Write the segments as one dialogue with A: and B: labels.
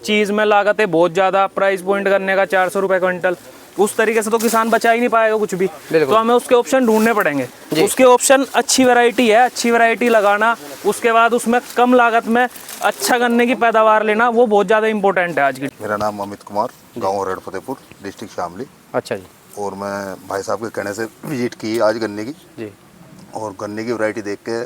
A: चीज़ में लागत है बहुत ज़्यादा, प्राइस पॉइंट करने का 400 रुपये क्विंटल, उस तरीके से तो किसान बचा ही नहीं पाएगा कुछ भी। तो हमें उसके ऑप्शन ढूंढने पड़ेंगे। उसके ऑप्शन अच्छी वैरायटी है, अच्छी वैरायटी लगाना, उसके बाद उसमें कम लागत में अच्छा गन्ने की पैदावार लेना, वो बहुत ज़्यादा इंपॉर्टेंट है आज की।
B: मेरा नाम अमित कुमार, गांव रेड फतेहपुर, डिस्ट्रिक्ट शामली।
C: अच्छा जी।
B: और मैं भाई साहब के कहने से विजिट की आज गन्ने की
C: जी।
B: और गन्ने की वैरायटी देख के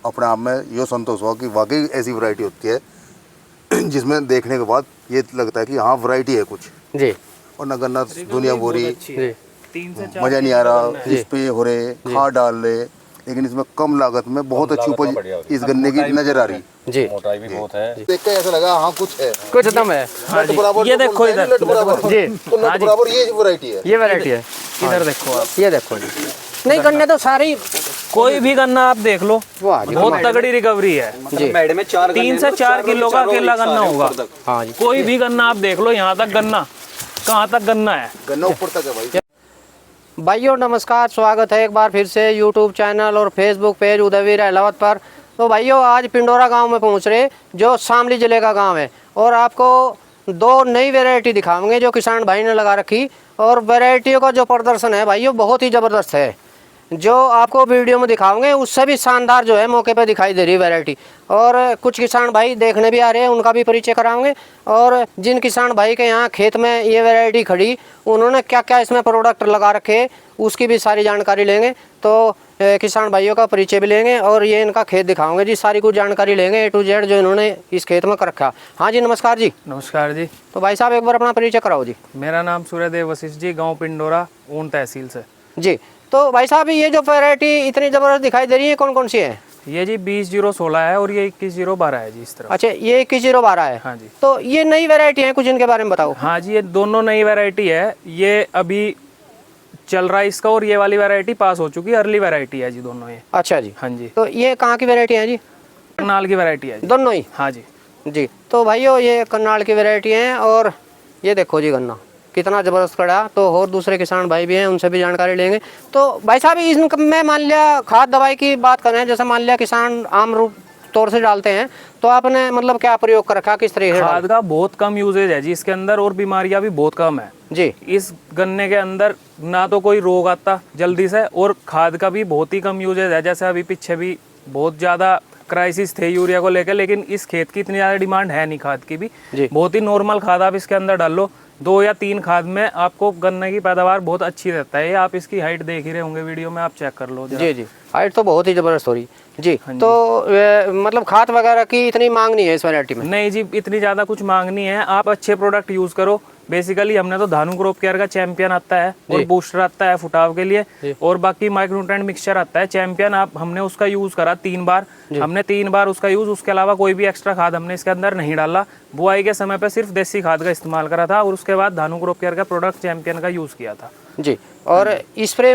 B: अपने आप में ये संतोष हुआ कि वाकई ऐसी वैरायटी होती है जिसमें देखने के बाद ये लगता है कि हाँ वैरायटी है कुछ
C: जी।
B: और न गन्ना दुनिया बोरी
C: जी।
B: मज़ा नहीं आ रहा, स्प्रे हो रहे, खाद डाल रहे, लेकिन इसमें कम लागत में बहुत अच्छी उपज इस गन्ने की नजर आ रही।
C: जी।
D: मोटाई भी बहुत है।
B: देख के ऐसा लगा हाँ कुछ है,
C: कुछ दम है।
A: हाँ जी,
B: बराबर
A: ये देखो इधर
B: लट बराबर
C: जी।
B: तो लट बराबर ये वैरायटी है।
C: ये वैरायटी है,
A: इधर देखो आप,
C: ये देखो जी। नहीं गन्ने तो सारी,
A: कोई भी गन्ना आप देख लो,
C: वाह जी,
A: बहुत तगड़ी रिकवरी है।
C: जी।
A: 3 से 4 किलो का अकेला गन्ना होगा।
C: हाँ जी।
A: कोई भी गन्ना आप देख लो, यहाँ तक गन्ना, कहाँ तक गन्ना है,
B: गन्ना ऊपर तक है भाई।
C: भाइयों नमस्कार, स्वागत है एक बार फिर से यूट्यूब चैनल और फेसबुक पेज उदयवीर अहलावत पर। तो भाइयों आज पिंडोरा गांव में पहुंच रहे, जो शामली जिले का गांव है, और आपको 2 नई वैरायटी दिखाएंगे जो किसान भाई ने लगा रखी। और वैरायटियों का जो प्रदर्शन है भाइयों बहुत ही ज़बरदस्त है, जो आपको वीडियो में दिखाओगे उससे भी शानदार जो है मौके पे दिखाई दे रही है वैरायटी। और कुछ किसान भाई देखने भी आ रहे हैं, उनका भी परिचय कराएंगे। और जिन किसान भाई के यहाँ खेत में ये वैरायटी खड़ी, उन्होंने क्या क्या इसमें प्रोडक्ट लगा रखे उसकी भी सारी जानकारी लेंगे। तो किसान भाइयों का परिचय भी लेंगे और ये इनका खेत दिखाओगे जी, सारी कुछ जानकारी लेंगे A to Z जो इन्होंने इस खेत में कर रखा। हाँ जी नमस्कार जी।
A: नमस्कार जी।
C: तो भाई साहब एक बार अपना परिचय कराओ जी।
A: मेरा नाम सूर्यदेव वशिष्ठ जी, गांव पिंडोरा, ऊन तहसील से।
C: जी। तो भाई साहब ये जो वैरायटी इतनी ज़बरदस्त दिखाई दे रही है कौन कौन सी है?
A: ये जी 20-0-16 है और ये 21-0-12 है जी, इस तरह।
C: अच्छा ये 21-0-12 है।
A: हाँ जी।
C: तो ये नई वैरायटी है, कुछ इनके बारे में बताओ।
A: हाँ जी, ये दोनों नई वैरायटी है, ये अभी चल रहा है इसका, और ये वाली वैरायटी पास हो चुकी है, अर्ली वैरायटी है जी दोनों ये।
C: अच्छा जी।
A: हाँ जी।
C: तो ये कहाँ की वैरायटी है जी?
A: करनाल की वैरायटी है जी।
C: दोनों ही?
A: हाँ जी।
C: जी। तो भाइयों ये करनाल की वैरायटी है और ये देखो जी गन्ना कितना ज़बरदस्त खड़ा। तो और दूसरे किसान भाई भी हैं, उनसे भी जानकारी लेंगे। तो भाई साहब इसमें मान लिया खाद दवाई की बात करें, जैसे मान लिया किसान आम रूप तौर से डालते हैं, तो आपने मतलब क्या प्रयोग कर रखा, किस तरीके से?
A: खाद का बहुत कम यूजेज है जी इसके अंदर, और बीमारियां भी बहुत कम है
C: जी।
A: इस गन्ने के अंदर, ना तो कोई रोग आता जल्दी से, और खाद का भी बहुत ही कम यूजेज है। जैसे अभी पीछे भी बहुत ज़्यादा क्राइसिस थे यूरिया को लेकर, लेकिन इस खेत की इतनी ज़्यादा डिमांड है नहीं खाद की भी। बहुत ही नॉर्मल खाद आप इसके अंदर डाल लो, 2 या 3 खाद में आपको गन्ने की पैदावार बहुत अच्छी रहता है। ये आप इसकी हाइट देख ही रहे होंगे वीडियो में, आप चेक कर लो।
C: जी जी, हाइट तो बहुत ही ज़बरदस्त हो रही जी। तो मतलब खाद वगैरह की इतनी मांग नहीं है इस वैरायटी में?
A: नहीं जी, इतनी ज़्यादा कुछ मांग नहीं है, आप अच्छे प्रोडक्ट यूज़ करो। बेसिकली हमने तो धानु क्रॉप केयर का चैंपियन आता है और बूस्टर आता है फुटाव के लिए, और बाकी माइक्रोन्यूट्रिएंट मिक्सचर आता है चैंपियन। आप हमने उसका यूज़ करा 3 बार, हमने 3 बार उसका यूज़, उसके अलावा कोई भी एक्स्ट्रा खाद हमने इसके अंदर नहीं डाला। बुआई के समय पे सिर्फ देसी खाद का इस्तेमाल करा था, और उसके बाद धानु क्रॉप केयर का प्रोडक्ट चैंपियन का यूज़ किया था
C: जी। और स्प्रे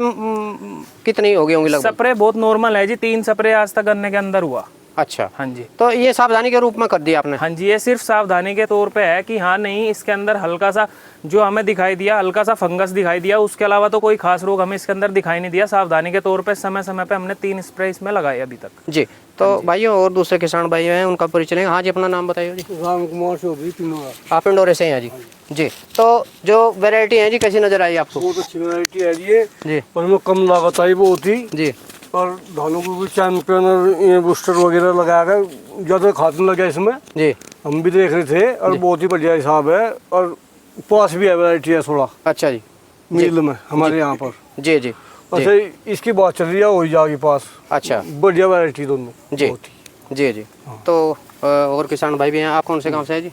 C: कितनी हो गई होंगी लगभग?
A: स्प्रे बहुत नॉर्मल है जी, 3 स्प्रे आज तक गन्ने के अंदर हुआ।
C: अच्छा।
A: हाँ जी।
C: तो ये सावधानी के रूप में कर दिया आपने?
A: हाँ जी, ये सिर्फ सावधानी के तौर पे है कि हाँ नहीं, इसके अंदर हल्का सा जो हमें दिखाई दिया, हल्का सा फंगस दिखाई दिया, उसके अलावा तो कोई खास रोग हमें इसके अंदर दिखाई नहीं दिया। सावधानी के तौर पे समय समय पे हमने 3 स्प्रे इसमें लगाए अभी तक
C: जी। तो भाइयों और दूसरे किसान भाई हैं, उनका परिचय लेंगे। हाँ जी अपना नाम बताइए जी।
E: राम कुमार चौधरी पिंडोरा।
C: आप पिंडोरे से हैं जी? जी। तो जो वैरायटी है जी कैसी नजर आई आपको?
E: बहुत अच्छी वैरायटी है ये
C: जी।
E: और इसमें कम लागत आई बहुत ही
C: जी।
E: और धानों को भी चैंपियन और ये बूस्टर वगैरह लगाया गया, ज़्यादा खाद नहीं लगा इसमें।
C: जी।
E: हम भी देख रहे थे और बहुत ही बढ़िया हिसाब है, और पास भी है वैरायटी है थोड़ा।
C: अच्छा जी।
E: मिल में हमारे यहाँ पर।
C: जी जी।
E: अच्छा इसकी बात चल रही है हो जाएगी पास।
C: अच्छा।
E: बढ़िया वैरायटी दोनों
C: जी
E: बहुत ही।
C: जी जी। तो और किसान भाई भी हैं। आप कौन से गाँव से है जी?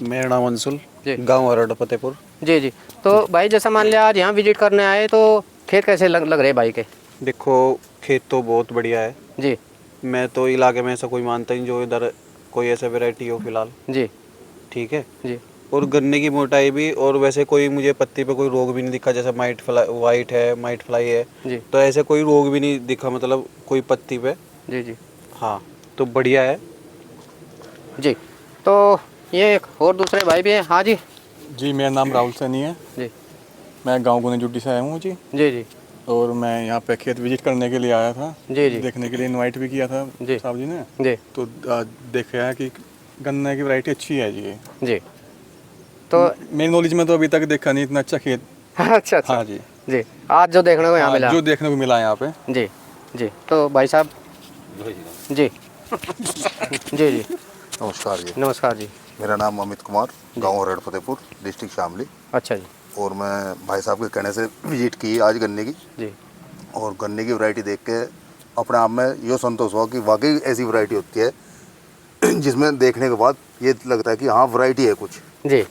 F: मेरा नाम अंशुल,
C: जी।
F: गांव रेड फतेहपुर।
C: जी जी। तो भाई जैसा मान लिया आज यहाँ विजिट करने आए, तो खेत कैसे लग रहे भाई के?
F: देखो खेत तो बहुत बढ़िया है
C: जी।
F: मैं तो इलाके में ऐसा कोई मानता नहीं जो इधर कोई ऐसा वैरायटी हो फिलहाल।
C: जी।
F: ठीक है
C: जी।
F: और गन्ने की मोटाई भी, और वैसे कोई मुझे पत्ती पे कोई रोग भी नहीं दिखा, जैसे माइट फ्लाई वाइट है, माइट फ्लाई है
C: जी।
F: तो ऐसे कोई रोग भी नहीं दिखा, मतलब कोई पत्ती पे।
C: जी जी।
F: हाँ तो बढ़िया है
C: जी। तो ये एक और दूसरे भाई भी हैं। हाँ जी।
G: जी मेरा नाम राहुल सैनी है
C: जी।
G: मैं गांव गुनेजुट्टी से आया हूँ जी।
C: जी जी।
G: और मैं यहाँ पे खेत विजिट करने के लिए आया था।
C: जी जी।
G: देखने के लिए इनवाइट भी किया था
C: जी।
G: साहब जी ने।
C: जी।
G: तो देखा है कि गन्ने की वैरायटी अच्छी है जी ये।
C: जी। तो
G: मेरी नॉलेज में तो अभी तक देखा नहीं इतना अच्छा खेत।
C: अच्छा अच्छा
G: हाँ जी।
C: जी, आज जो देखने को यहाँ
G: हाँ,
C: मिला।
G: जो देखने को मिला यहाँ पे।
C: जी जी। तो भाई साहब जी जी जी
B: नमस्कार जी,
C: नमस्कार जी।
B: मेरा नाम अमित कुमार, गांव रेड फतेहपुर, डिस्ट्रिक्ट शामली।
C: अच्छा जी।
B: और मैं भाई साहब के कहने से विजिट की आज गन्ने की,
C: जी
B: और गन्ने की वैरायटी देख के अपने आप में ये संतोष हुआ कि वाकई ऐसी वैरायटी होती है जिसमें देखने के बाद ये लगता है कि हाँ वैरायटी है कुछ।
C: जी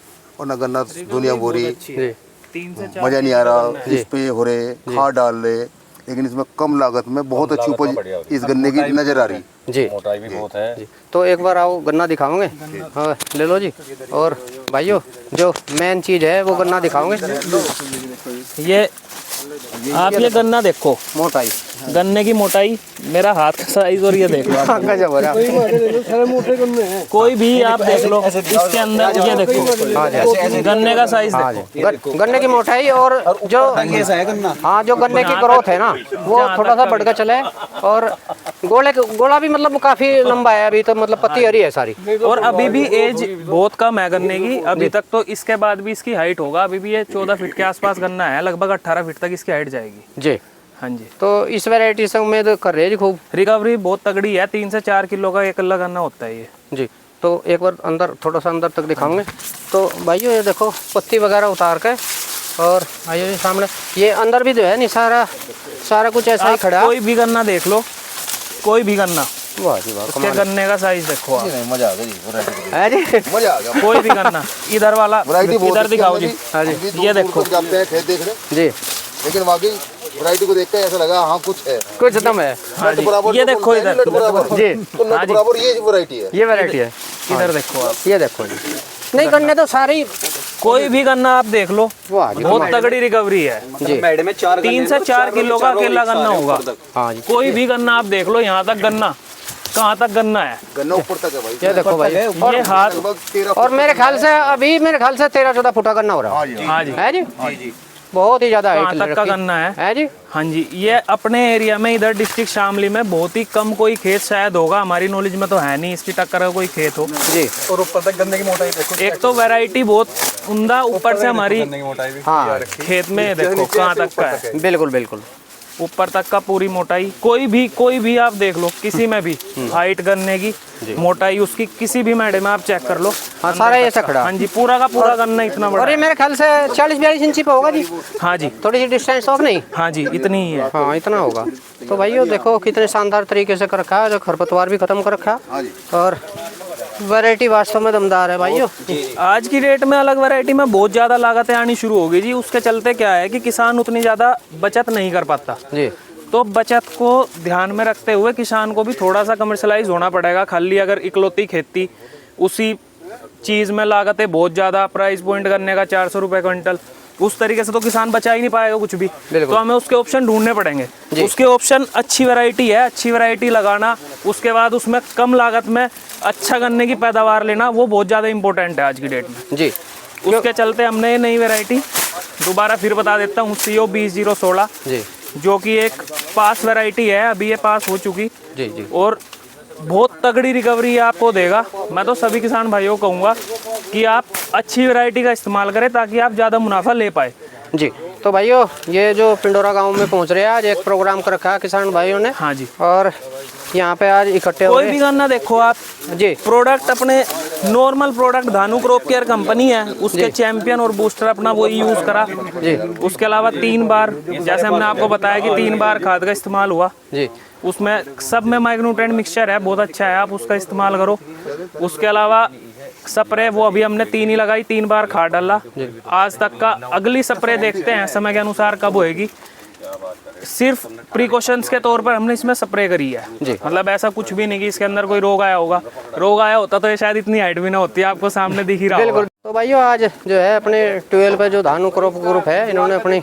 B: और न गन्ना दुनिया बोरी,
C: जी
A: 3 से 4
B: मज़ा नहीं आ रहा, स्प्रे हो रहे, खाद डाल रहे, लेकिन इसमें कम लागत में बहुत अच्छी उपज इस गन्ने की नज़र आ रही।
C: जी
D: मोटाई भी बहुत है।
C: जी। तो एक बार आओ गन्ना दिखाओगे? हाँ ले लो जी। और भाइयों जो मेन चीज़ है वो गन्ना दिखाओगे?
A: ये आप ये गन्ना देखो,
C: मोटाई
A: गन्ने की मोटाई, मेरा हाथ का साइज, और ये देख लो आप।
C: गजब हो रहा है।
E: सारे मोटे गन्ने हैं।
A: कोई भी आप देख लो, इसके अंदर ये देखो
C: हाँ जी
A: गन्ने का साइज
C: हाँ
A: देखो।
C: जी। गन्ने की मोटाई और जो हाँ जो गन्ने की ग्रोथ है ना वो थोड़ा सा बढ़ के चले। और गोला भी मतलब काफी लंबा है अभी तो, मतलब पत्ती हरी है सारी।
A: और अभी भी एज बहुत कम है गन्ने की अभी तक, तो इसके बाद भी इसकी हाइट होगा। अभी भी ये 14 फीट के आसपास गन्ना है, लगभग 18 फीट तक इसकी हाइट जाएगी।
C: जी।
A: हाँ जी।
C: तो इस वैरायटी से उम्मीद कर रहे हैं जी खूब।
A: रिकवरी बहुत तगड़ी है, 3 से 4 किलो का एक अल्ला गन्ना होता है ये।
C: जी। तो एक बार अंदर थोड़ा सा अंदर तक दिखाऊंगे। तो भाइयों ये देखो पत्ती वगैरह उतार के, और आइए जी सामने ये अंदर भी जो है नहीं सारा कुछ ऐसा ही
A: आप
C: खड़ा है।
A: कोई भी गन्ना देख लो, कोई भी गन्ना,
C: वाह जी वाह,
A: उसके गन्ने का साइज देखो आप।
B: मज़ा आ गया जी वैरायटी
C: है जी।
B: मज़ा आ गया।
A: कोई भी गन्ना, इधर वाला
B: वैरायटी बहुत
A: इधर दिखाओ जी।
C: हाँ जी।
B: हम भी
A: ये
B: दूर
A: देखो।
B: तक जाते हैं खेत देखने,
C: जी
B: लेकिन वाकई वैरायटी को देख के ऐसा लगा हाँ कुछ है।
C: कुछ दम है।
A: हाँ जी,
B: बराबर
A: ये
B: जो
A: देखो
B: बोलते हैं
A: इधर।
B: लट बराबर।
C: जी
B: तो लट बराबर ये वैरायटी है।
C: ये वैरायटी है।
A: इधर देखो आप,
C: ये देखो जी। नहीं गन्ने तो सारे ही।
A: कोई भी गन्ना आप देख लो,
C: वाह जी
A: बहुत तगड़ी रिकवरी है।
C: जी।
A: 3 से 4 किलो का अकेला गन्ना होगा।
C: हाँ जी।
A: कोई भी गन्ना आप देख लो, यहाँ तक गन्ना, कहाँ तक गन्ना है।
B: गन्ना ऊपर तक है भाई।
C: ये देखो भाई।
A: ये हाथ,
B: लगभग 13
C: और मेरे ख्याल से अभी 13-14 फुटा गन्ना हो रहा है।
A: हाँ जी,
C: है जी। बहुत ही ज्यादा
A: कहाँ
C: हाइट
A: तक का गन्ना है।
C: है जी।
A: हाँ जी, ये अपने एरिया में इधर डिस्ट्रिक्ट शामली में बहुत ही कम कोई खेत शायद होगा, हमारी नॉलेज में तो है नहीं इसकी टक्कर का कोई खेत हो।
C: जी।
G: और ऊपर तक गन्ने की मोटाई देखो।
A: एक तो वैरायटी बहुत उम्दा, ऊपर से हमारी
G: गन्ने की मोटाई भी।
C: हाँ
A: खेत में देखो कहाँ तक का है,
C: बिल्कुल बिल्कुल।
A: ऊपर तक का पूरी मोटाई। कोई भी आप देख लो, किसी में भी हाइट गन्ने की मोटाई उसकी किसी भी मैडे में आप चेक कर लो।
C: हाँ सारा ये ऐसा खड़ा।
A: हाँ जी, पूरा का पूरा गन्ना इतना बड़ा
C: और ये
A: है।
C: मेरे ख्याल से 40-42 इंची पे होगा जी।
A: हाँ जी,
C: थोड़ी सी डिस्टेंस ऑफ नहीं।
A: हाँ जी, इतनी ही है।
C: हाँ इतना होगा। तो भाइयों देखो कितने शानदार तरीके से कर रखा है, जो खरपतवार भी खत्म कर रखा है। और वैरायटी वास्तव में दमदार है भाइयों।
A: आज की डेट में अलग वैरायटी में बहुत ज़्यादा लागतें आनी शुरू हो गई जी। उसके चलते क्या है कि किसान उतनी ज़्यादा बचत नहीं कर पाता।
C: जी।
A: तो बचत को ध्यान में रखते हुए किसान को भी थोड़ा सा कमर्शलाइज होना पड़ेगा। खाली अगर इकलौती खेती, उसी चीज़ में लागतें बहुत ज़्यादा, प्राइस पॉइंट करने का 400 रुपये क्विंटल, उस तरीके से तो किसान बचा ही नहीं पाएगा कुछ भी। तो हमें उसके ऑप्शन ढूंढने पड़ेंगे। उसके ऑप्शन अच्छी वैरायटी है, अच्छी वैरायटी लगाना, उसके बाद उसमें कम लागत में अच्छा गन्ने की पैदावार लेना, वो बहुत ज़्यादा इंपॉर्टेंट है आज की डेट में।
C: जी।
A: उसके चलते हमने ये नई वैरायटी, दोबारा फिर बता देता हूँ, CO 2016
C: जी।
A: जो कि एक पास वैरायटी है, अभी ये पास हो चुकी
C: जी। जी।
A: और बहुत तगड़ी रिकवरी आपको देगा। मैं तो सभी किसान भाइयों को कहूँगा कि आप अच्छी वैरायटी का इस्तेमाल करें ताकि आप ज़्यादा मुनाफा ले पाए।
C: जी। तो भाइयों ये जो पिंडोरा गांव में पहुंच रहे हैं, आज एक प्रोग्राम कर रखा है किसान भाइयों ने।
A: हाँ जी।
C: और यहाँ पे आज इकट्ठे हो
A: कोई भी गन्ना देखो आप,
C: जी।
A: प्रोडक्ट अपने नॉर्मल प्रोडक्ट धानु क्रॉप केयर कंपनी है, उसके चैंपियन और बूस्टर अपना वही यूज़ करा
C: जी।
A: उसके अलावा 3 बार, जैसे हमने आपको बताया कि 3 बार खाद का इस्तेमाल हुआ
C: जी।
A: उसमें सब में माइक्रोन्यूट्रिएंट मिक्सचर है, बहुत अच्छा है, आप उसका इस्तेमाल करो। उसके अलावा स्प्रे वो अभी हमने 3 ही लगाई, 3 बार खाद डाला आज तक का। अगली स्प्रे देखते हैं समय के अनुसार कब होएगी। सिर्फ प्रिकॉशंस के तौर पर हमने इसमें स्प्रे करी है
C: जी।
A: मतलब ऐसा कुछ भी नहीं कि इसके अंदर कोई रोग आया होगा। रोग आया होता तो ये शायद इतनी हाइट भी ना होती, आपको सामने दिख ही रहा होगा।
C: बिल्कुल। तो भाइयों आज जो है अपने 12 पे जो धानु क्रॉप ग्रुप है, इन्होंने अपनी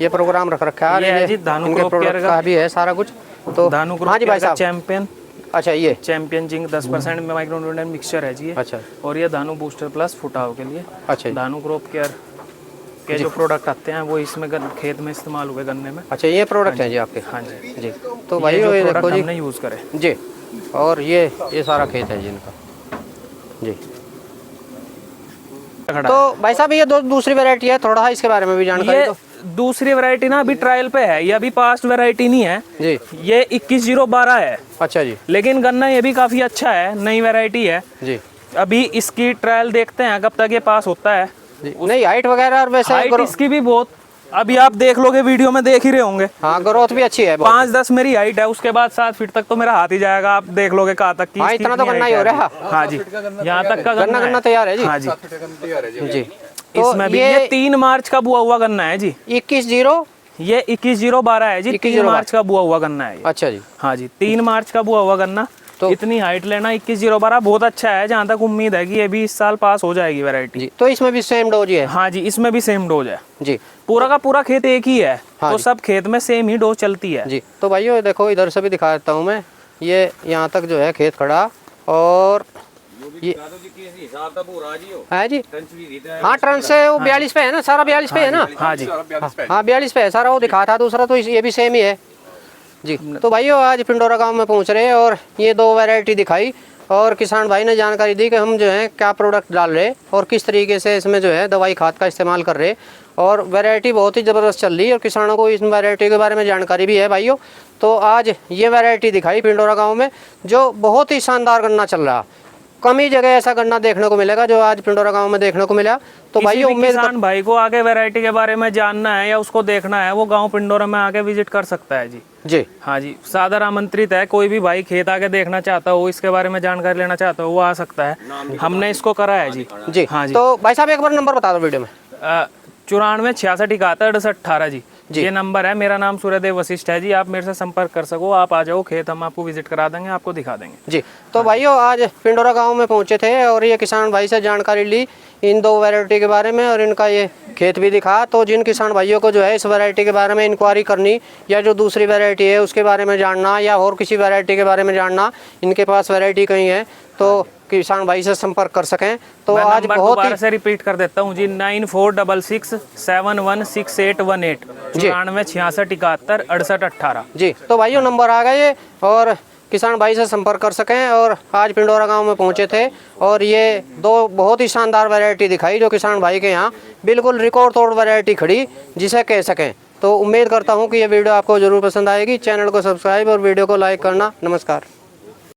C: ये प्रोग्राम रख रखा है।
A: ये है जी धानु
C: इनके
A: क्रॉप
C: प्रोडक्ट
A: केयर
C: का भी है सारा कुछ। तो
A: धानु
C: हाँ जी भाई
A: क्रॉप
C: साहब।
A: चैंपियन,
C: अच्छा ये
A: चैंपियन जिंक 10% में माइक्रोन्यूट्रिएंट मिक्सचर है जी ये।
C: अच्छा।
A: और ये धानु बूस्टर प्लस फुटाव के लिए।
C: अच्छा जी।
A: धानु क्रॉप केयर के जो प्रोडक्ट आते हैं वो इसमें खेत में इस्तेमाल हुए गन्ने में।
C: अच्छा ये प्रोडक्ट हैं जी आपके।
A: हाँ जी
C: जी। तो भाइयों ये देखो
A: प्रोडक्ट
C: जी।
A: हमने यूज़ करे
C: जी। और ये सारा खेत है जी इनका। जी। तो भाई साहब ये दूसरी वैरायटी है, थोड़ा इसके बारे में भी जानकारी
A: ये
C: दो।
A: दूसरी वैरायटी ना अभी ट्रायल पे है, ये अभी पास्ट वैरायटी नहीं है
C: जी।
A: ये 2112 है,
C: अच्छा जी।
A: लेकिन गन्ना ये भी काफी अच्छा है, नई वैरायटी है।
C: जी
A: अभी इसकी ट्रायल देखते हैं कब तक ये पास होता है।
C: जी। नहीं हाइट वगैरह और वैसे
A: हाइट इसकी भी बहुत, अभी आप देख लोगे वीडियो में देख ही रहे होंगे,
C: हाँ ग्रोथ भी अच्छी है बहुत।
A: 5-10 मेरी हाइट है, उसके बाद 7 फीट तक तो मेरा हाथ ही जाएगा, आप देख लोगे कहाँ तक की।
C: हाँ,
A: इसकी
C: इतना तो
A: इतनी
C: गन्ना ही
A: height
C: हो रहा
A: है। हाँ जी, यहाँ तक का
C: गन्ना
A: गन्ना
C: तैयार है जी।
A: हाँ जी।
C: जी
A: इसमें भी ये 3 मार्च का बुआ हुआ गन्ना है जी।
C: 21-0
A: ये 2112 है जी, 3 मार्च का बुआ हुआ गन्ना है ये।
C: अच्छा जी।
A: हाँ जी, 3 मार्च का बुआ हुआ गन्ना।
C: तो
A: इतनी हाइट लेना 2112 बहुत अच्छा है, जहाँ तक उम्मीद है कि ये भी इस साल पास हो जाएगी वैरायटी।
C: जी तो इसमें भी सेम डोज ही है।
A: हाँ जी, इसमें भी सेम डोज है
C: जी
A: पूरा का पूरा खेत एक ही है,
C: हाँ
A: तो
C: जी।
A: सब खेत में सेम ही डोज चलती है
C: जी। तो भाइयों ये देखो इधर से भी दिखा देता हूँ मैं, ये यहाँ तक जो है खेत खड़ा, और ये है जी। हाँ ट्रंच से वो 42 पे है ना, सारा 42 पे है ना।
A: हाँ जी।
C: हाँ 42 पे है सारा, वो दिखा था दूसरा, तो ये भी सेम ही है जी। तो भाइयों आज पिंडोरा गांव में पहुंच रहे हैं और ये 2 वैरायटी दिखाई, और किसान भाई ने जानकारी दी कि हम जो है क्या प्रोडक्ट डाल रहे और किस तरीके से इसमें जो है दवाई खाद का इस्तेमाल कर रहे, और वैरायटी बहुत ही ज़बरदस्त चल रही है और किसानों को इस वैरायटी के बारे में जानकारी भी है भाइयों। तो आज ये वैरायटी दिखाई पिंडोरा गाँव में, जो बहुत ही शानदार गन्ना चल रहा, कम ही जगह ऐसा गन्ना देखने को मिलेगा जो आज पिंडोरा गांव में देखने को मिला। तो
A: किसी
C: भाई
A: भी
C: उम्मीद
A: किसान भाई को आगे वैरायटी के बारे में जानना है या उसको देखना है, वो गांव पिंडोरा में आके विजिट कर सकता है जी।
C: जी
A: हाँ जी, सादर आमंत्रित है, कोई भी भाई खेत आके देखना चाहता हो, इसके बारे में जानकारी लेना चाहता हो, वो आ सकता है। हमने इसको करा है जी।
C: जी
A: हाँ जी।
C: तो भाई साहब एक बार नंबर बता दो वीडियो में।
A: 94 66 71 68 18 जी, ये नंबर है। मेरा नाम सूर्यदेव वशिष्ठ है जी, आप मेरे से संपर्क कर सको, आप आ जाओ खेत, हम आपको विजिट करा देंगे, आपको दिखा देंगे
C: जी। तो भाइयों आज पिंडोरा गांव में पहुंचे थे और ये किसान भाई से जानकारी ली इन 2 वैरायटी के बारे में, और इनका ये खेत भी दिखा। तो जिन किसान भाइयों को जो है इस वैरायटी के बारे में इंक्वायरी करनी, या जो दूसरी वैरायटी है उसके बारे में जानना, या और किसी वैरायटी के बारे में जानना, इनके पास वैरायटी कहीं है तो किसान भाई से संपर्क कर सकें। तो
A: मैं
C: आज
A: नंबर
C: बहुत
A: दोबारा
C: ही
A: से रिपीट कर देता हूँ जी, 9466 716818
C: जी।
A: 94 66 71 68 18
C: जी। तो भाइयों नंबर आ गए और किसान भाई से संपर्क कर सकें। और आज पिंडोरा गांव में पहुंचे थे और ये 2 बहुत ही शानदार वैरायटी दिखाई जो किसान भाई के यहाँ बिल्कुल रिकॉर्ड तोड़ वैरायटी खड़ी जिसे कह सकें। तो उम्मीद करता हूं कि ये वीडियो आपको ज़रूर पसंद आएगी। चैनल को सब्सक्राइब और वीडियो को लाइक करना। नमस्कार।